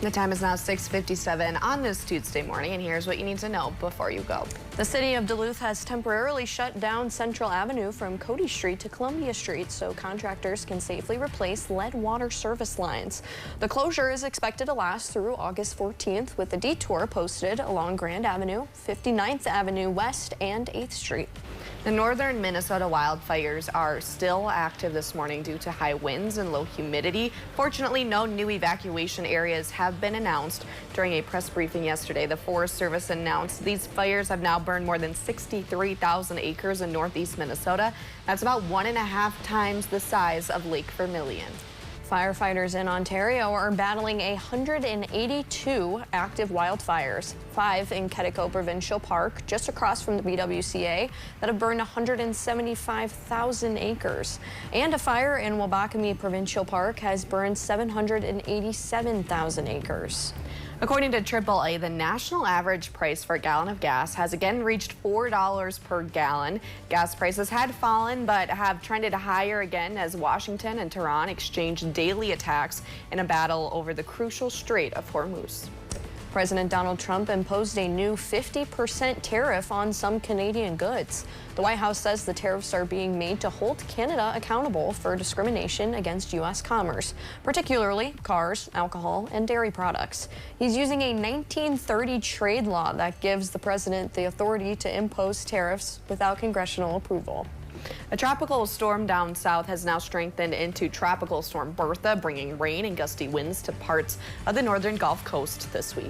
The time is now 6:57 on this Tuesday morning, and here's what you need to know before you go. The city of Duluth has temporarily shut down Central Avenue from Cody Street to Columbia Street so contractors can safely replace lead water service lines. The closure is expected to last through August 14th with a detour posted along Grand Avenue, 59th Avenue West, and 8th Street. The northern Minnesota wildfires are still active this morning due to high winds and low humidity. Fortunately, no new evacuation areas have been announced. During a press briefing yesterday, the Forest Service announced these fires have now burned more than 63,000 acres in northeast Minnesota. That's about 1.5 times the size of Lake Vermilion. Firefighters in Ontario are battling 182 active wildfires, 5 in Quetico Provincial Park, just across from the BWCA, that have burned 175,000 acres. And a fire in Wabakami Provincial Park has burned 787,000 acres. According to AAA, the national average price for a gallon of gas has again reached $4 per gallon. Gas prices had fallen but have trended higher again as Washington and Tehran exchange daily attacks in a battle over the crucial Strait of Hormuz. President Donald Trump imposed a new 50% tariff on some Canadian goods. The White House says the tariffs are being made to hold Canada accountable for discrimination against U.S. commerce, particularly cars, alcohol, and dairy products. He's using a 1930 trade law that gives the president the authority to impose tariffs without congressional approval. A tropical storm down south has now strengthened into Tropical Storm Bertha, bringing rain and gusty winds to parts of the northern Gulf Coast this week.